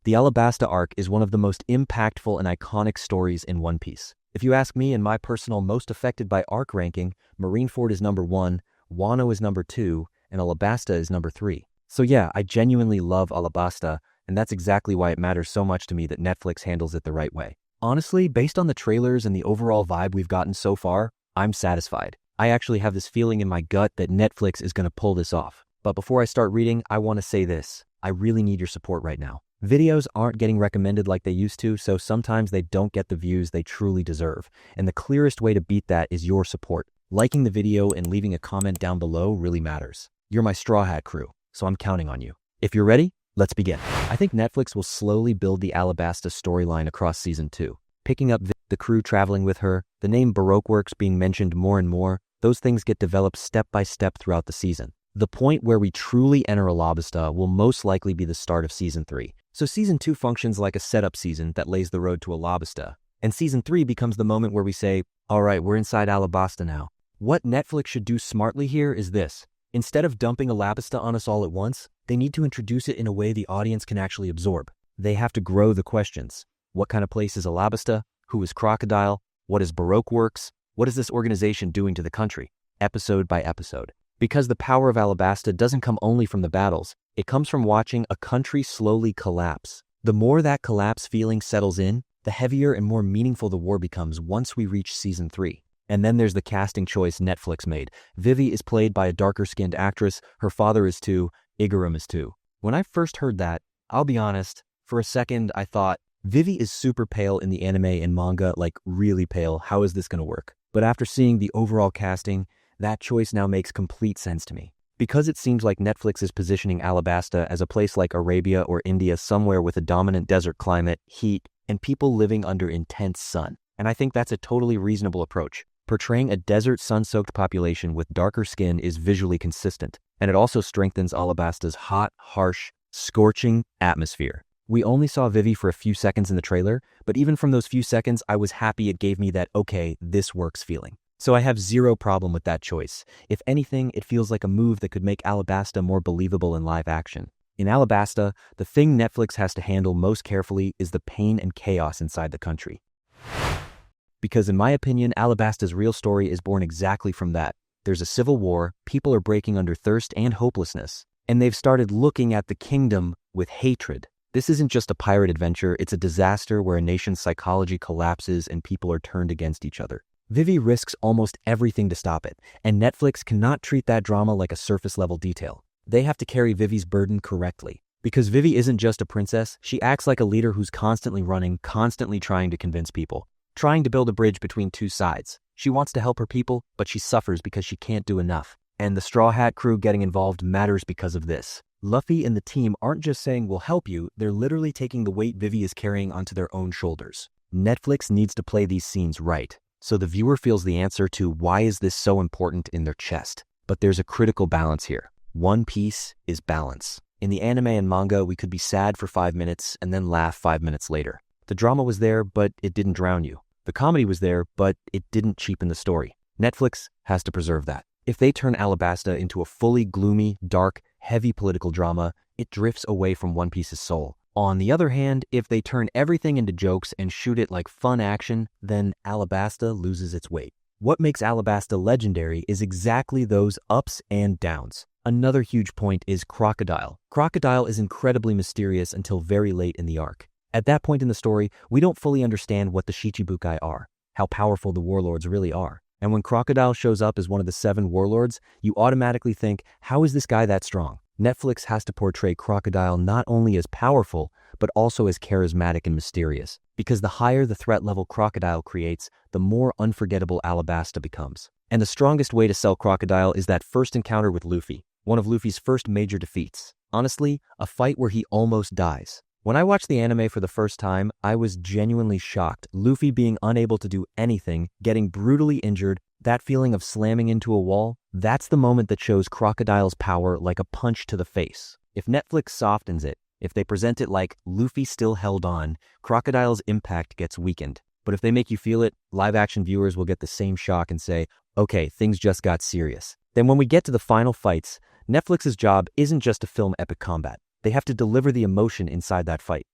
The Alabasta Arc is one of the most impactful and iconic stories in One Piece. If you ask me, in my personal most affected by arc ranking, Marineford is number 1, Wano is number 2, and Alabasta is number 3. So yeah, I genuinely love Alabasta, and that's exactly why it matters so much to me that Netflix handles it the right way. Honestly, based on the trailers and the overall vibe we've gotten so far, I'm satisfied. I actually have this feeling in my gut that Netflix is going to pull this off. But before I start reading, I want to say this. I really need your support right now. Videos aren't getting recommended like they used to, so sometimes they don't get the views they truly deserve. And the clearest way to beat that is your support. Liking the video and leaving a comment down below really matters. You're my Straw Hat crew, so I'm counting on you. If you're ready, let's begin. I think Netflix will slowly build the Alabasta storyline across Season 2. Picking up the crew traveling with her, the name Baroque Works being mentioned more and more, those things get developed step by step throughout the season. The point where we truly enter Alabasta will most likely be the start of Season 3. So Season 2 functions like a setup season that lays the road to Alabasta. And Season 3 becomes the moment where we say, alright, we're inside Alabasta now. What Netflix should do smartly here is this. Instead of dumping Alabasta on us all at once, they need to introduce it in a way the audience can actually absorb. They have to grow the questions. What kind of place is Alabasta? Who is Crocodile? What is Baroque Works? What is this organization doing to the country? Episode by episode. Because the power of Alabasta doesn't come only from the battles, it comes from watching a country slowly collapse. The more that collapse feeling settles in, the heavier and more meaningful the war becomes once we reach Season 3. And then there's the casting choice Netflix made. Vivy is played by a darker-skinned actress, her father is too, Igaram is too. When I first heard that, I'll be honest, for a second I thought, Vivy is super pale in the anime and manga, like really pale, how is this gonna work? But after seeing the overall casting, that choice now makes complete sense to me. Because it seems like Netflix is positioning Alabasta as a place like Arabia or India, somewhere with a dominant desert climate, heat, and people living under intense sun. And I think that's a totally reasonable approach. Portraying a desert sun-soaked population with darker skin is visually consistent, and it also strengthens Alabasta's hot, harsh, scorching atmosphere. We only saw Vivy for a few seconds in the trailer, but even from those few seconds, I was happy it gave me that, okay, this works feeling. So I have zero problem with that choice. If anything, it feels like a move that could make Alabasta more believable in live action. In Alabasta, the thing Netflix has to handle most carefully is the pain and chaos inside the country. Because in my opinion, Alabasta's real story is born exactly from that. There's a civil war, people are breaking under thirst and hopelessness, and they've started looking at the kingdom with hatred. This isn't just a pirate adventure, it's a disaster where a nation's psychology collapses and people are turned against each other. Vivy risks almost everything to stop it, and Netflix cannot treat that drama like a surface-level detail. They have to carry Vivy's burden correctly. Because Vivy isn't just a princess, she acts like a leader who's constantly running, constantly trying to convince people, trying to build a bridge between two sides. She wants to help her people, but she suffers because she can't do enough. And the Straw Hat crew getting involved matters because of this. Luffy and the team aren't just saying we'll help you, they're literally taking the weight Vivy is carrying onto their own shoulders. Netflix needs to play these scenes right, so the viewer feels the answer to why is this so important in their chest. But there's a critical balance here. One Piece is balance. In the anime and manga, we could be sad for 5 minutes and then laugh 5 minutes later. The drama was there, but it didn't drown you. The comedy was there, but it didn't cheapen the story. Netflix has to preserve that. If they turn Alabasta into a fully gloomy, dark, heavy political drama, it drifts away from One Piece's soul. On the other hand, if they turn everything into jokes and shoot it like fun action, then Alabasta loses its weight. What makes Alabasta legendary is exactly those ups and downs. Another huge point is Crocodile. Crocodile is incredibly mysterious until very late in the arc. At that point in the story, we don't fully understand what the Shichibukai are, how powerful the warlords really are. And when Crocodile shows up as one of the 7 warlords, you automatically think, how is this guy that strong? Netflix has to portray Crocodile not only as powerful, but also as charismatic and mysterious. Because the higher the threat level Crocodile creates, the more unforgettable Alabasta becomes. And the strongest way to sell Crocodile is that first encounter with Luffy, one of Luffy's first major defeats. Honestly, a fight where he almost dies. When I watched the anime for the first time, I was genuinely shocked. Luffy being unable to do anything, getting brutally injured, that feeling of slamming into a wall, that's the moment that shows Crocodile's power like a punch to the face. If Netflix softens it, if they present it like Luffy still held on, Crocodile's impact gets weakened. But if they make you feel it, live-action viewers will get the same shock and say, okay, things just got serious. Then when we get to the final fights, Netflix's job isn't just to film epic combat. They have to deliver the emotion inside that fight.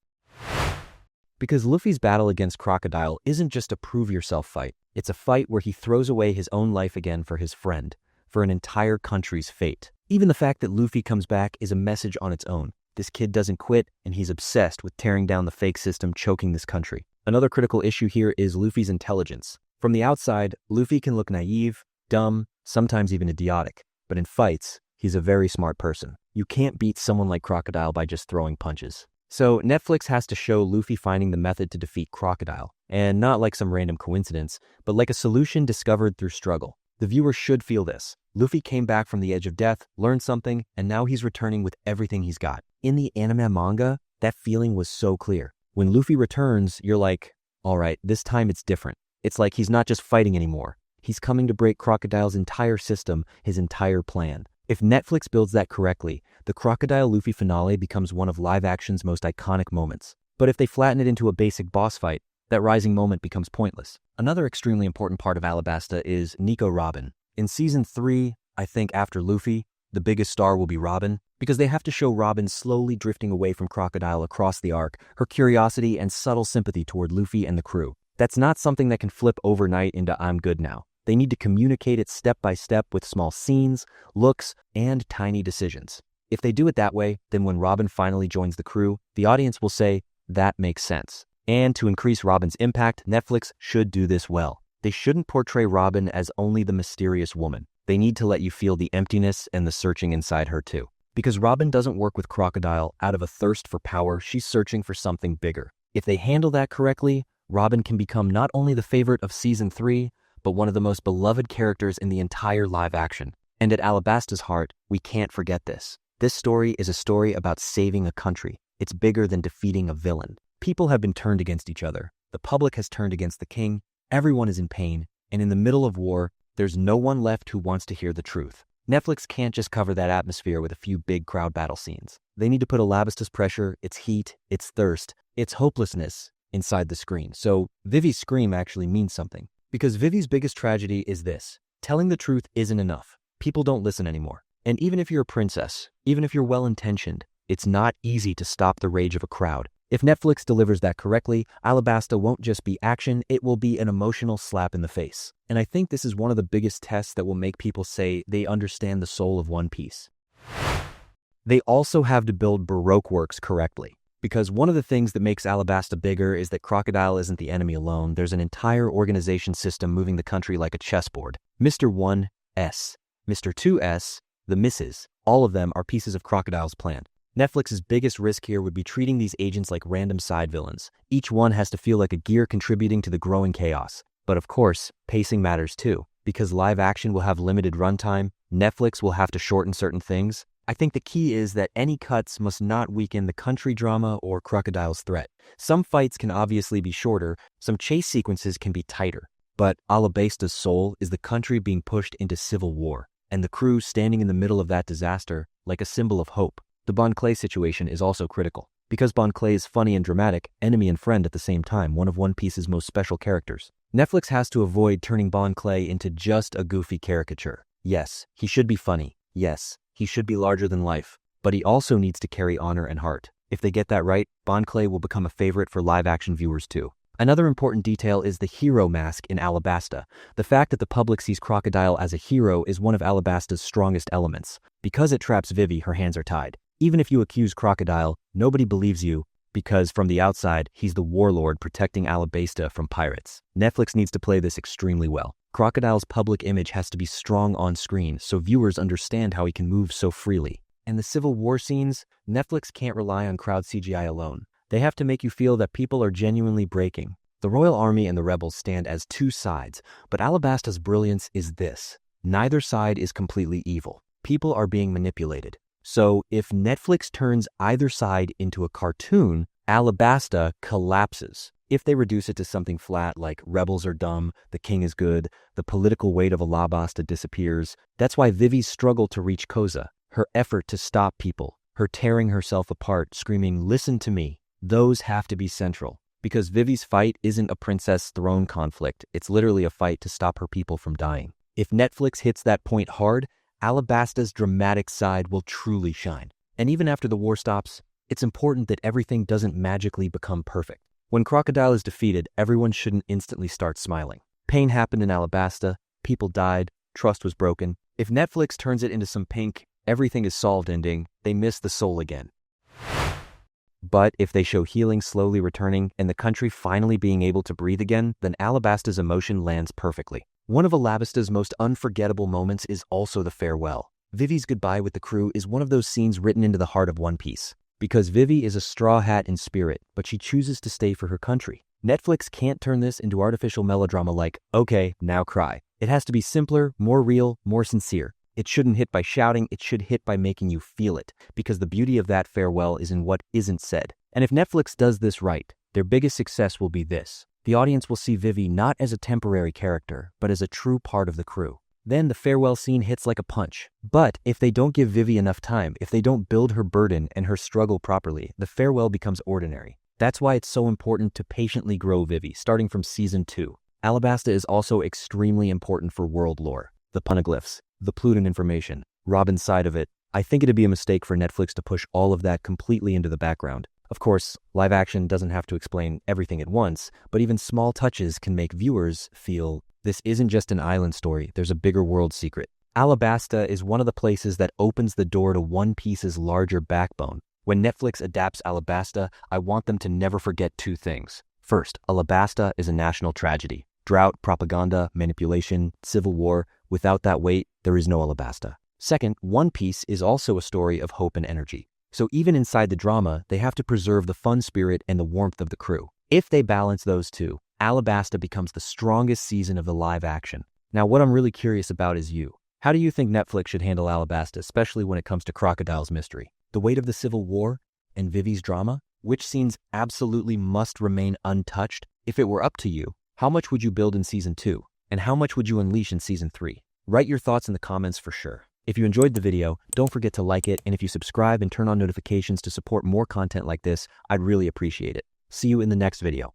Because Luffy's battle against Crocodile isn't just a prove-yourself fight. It's a fight where he throws away his own life again for his friend, for an entire country's fate. Even the fact that Luffy comes back is a message on its own. This kid doesn't quit, and he's obsessed with tearing down the fake system choking this country. Another critical issue here is Luffy's intelligence. From the outside, Luffy can look naive, dumb, sometimes even idiotic. But in fights, he's a very smart person. You can't beat someone like Crocodile by just throwing punches. So Netflix has to show Luffy finding the method to defeat Crocodile, and not like some random coincidence, but like a solution discovered through struggle. The viewer should feel this. Luffy came back from the edge of death, learned something, and now he's returning with everything he's got. In the anime manga, that feeling was so clear. When Luffy returns, you're like, all right, this time it's different. It's like he's not just fighting anymore. He's coming to break Crocodile's entire system, his entire plan. If Netflix builds that correctly, the Crocodile Luffy finale becomes one of live action's most iconic moments. But if they flatten it into a basic boss fight, that rising moment becomes pointless. Another extremely important part of Alabasta is Nico Robin. In Season 3, I think after Luffy, the biggest star will be Robin, because they have to show Robin slowly drifting away from Crocodile across the arc, her curiosity and subtle sympathy toward Luffy and the crew. That's not something that can flip overnight into I'm good now. They need to communicate it step by step with small scenes, looks, and tiny decisions. If they do it that way, then when Robin finally joins the crew, the audience will say, that makes sense. And to increase Robin's impact, Netflix should do this well. They shouldn't portray Robin as only the mysterious woman. They need to let you feel the emptiness and the searching inside her too. Because Robin doesn't work with Crocodile out of a thirst for power, she's searching for something bigger. If they handle that correctly, Robin can become not only the favorite of Season 3, but one of the most beloved characters in the entire live action. And at Alabasta's heart, we can't forget this. This story is a story about saving a country. It's bigger than defeating a villain. People have been turned against each other. The public has turned against the king. Everyone is in pain. And in the middle of war, there's no one left who wants to hear the truth. Netflix can't just cover that atmosphere with a few big crowd battle scenes. They need to put Alabasta's pressure, its heat, its thirst, its hopelessness inside the screen. So Vivi's scream actually means something. Because Vivi's biggest tragedy is this. Telling the truth isn't enough. People don't listen anymore. And even if you're a princess, even if you're well-intentioned, it's not easy to stop the rage of a crowd. If Netflix delivers that correctly, Alabasta won't just be action, it will be an emotional slap in the face. And I think this is one of the biggest tests that will make people say they understand the soul of One Piece. They also have to build Baroque Works correctly. Because one of the things that makes Alabasta bigger is that Crocodile isn't the enemy alone. There's an entire organization system moving the country like a chessboard. Mr. 1S, Mr. 2S, the Misses, all of them are pieces of Crocodile's plan. Netflix's biggest risk here would be treating these agents like random side villains. Each one has to feel like a gear contributing to the growing chaos. But of course, pacing matters too. Because live action will have limited runtime, Netflix will have to shorten certain things. I think the key is that any cuts must not weaken the country drama or Crocodile's threat. Some fights can obviously be shorter, some chase sequences can be tighter. But Alabasta's soul is the country being pushed into civil war, and the crew standing in the middle of that disaster like a symbol of hope. The Bon Clay situation is also critical. Because Bon Clay is funny and dramatic, enemy and friend at the same time, one of One Piece's most special characters. Netflix has to avoid turning Bon Clay into just a goofy caricature. Yes, he should be funny. Yes, he should be larger than life. But he also needs to carry honor and heart. If they get that right, Bon Clay will become a favorite for live-action viewers too. Another important detail is the hero mask in Alabasta. The fact that the public sees Crocodile as a hero is one of Alabasta's strongest elements. Because it traps Vivi, her hands are tied. Even if you accuse Crocodile, nobody believes you, because from the outside, he's the warlord protecting Alabasta from pirates. Netflix needs to play this extremely well. Crocodile's public image has to be strong on screen so viewers understand how he can move so freely. And the Civil War scenes, Netflix can't rely on crowd CGI alone. They have to make you feel that people are genuinely breaking. The Royal Army and the rebels stand as two sides, but Alabasta's brilliance is this. Neither side is completely evil. People are being manipulated. So if Netflix turns either side into a cartoon, Alabasta collapses. If they reduce it to something flat like rebels are dumb, the king is good, the political weight of Alabasta disappears. That's why Vivi's struggle to reach Koza, her effort to stop people, her tearing herself apart, screaming, "Listen to me," those have to be central. Because Vivi's fight isn't a princess throne conflict, it's literally a fight to stop her people from dying. If Netflix hits that point hard, Alabasta's dramatic side will truly shine. And even after the war stops, it's important that everything doesn't magically become perfect. When Crocodile is defeated, everyone shouldn't instantly start smiling. Pain happened in Alabasta, people died, trust was broken. If Netflix turns it into some pink, everything is solved ending, they miss the soul again. But if they show healing slowly returning and the country finally being able to breathe again, then Alabasta's emotion lands perfectly. One of Alabasta's most unforgettable moments is also the farewell. Vivi's goodbye with the crew is one of those scenes written into the heart of One Piece. Because Vivy is a straw hat in spirit, but she chooses to stay for her country. Netflix can't turn this into artificial melodrama like, okay, now cry. It has to be simpler, more real, more sincere. It shouldn't hit by shouting, it should hit by making you feel it, because the beauty of that farewell is in what isn't said. And if Netflix does this right, their biggest success will be this. The audience will see Vivy not as a temporary character, but as a true part of the crew. Then the farewell scene hits like a punch. But if they don't give Vivy enough time, if they don't build her burden and her struggle properly, the farewell becomes ordinary. That's why it's so important to patiently grow Vivy, starting from Season 2. Alabasta is also extremely important for world lore. The poneglyphs, the Pluton information, Robin's side of it. I think it'd be a mistake for Netflix to push all of that completely into the background. Of course, live action doesn't have to explain everything at once, but even small touches can make viewers feel this isn't just an island story, there's a bigger world secret. Alabasta is one of the places that opens the door to One Piece's larger backbone. When Netflix adapts Alabasta, I want them to never forget two things. First, Alabasta is a national tragedy. Drought, propaganda, manipulation, civil war. Without that weight, there is no Alabasta. Second, One Piece is also a story of hope and energy. So even inside the drama, they have to preserve the fun spirit and the warmth of the crew. If they balance those two, Alabasta becomes the strongest season of the live action. Now, what I'm really curious about is you. How do you think Netflix should handle Alabasta, especially when it comes to Crocodile's mystery? The weight of the Civil War and Vivi's drama? Which scenes absolutely must remain untouched? If it were up to you, how much would you build in Season 2? And how much would you unleash in Season 3? Write your thoughts in the comments for sure. If you enjoyed the video, don't forget to like it, and if you subscribe and turn on notifications to support more content like this, I'd really appreciate it. See you in the next video.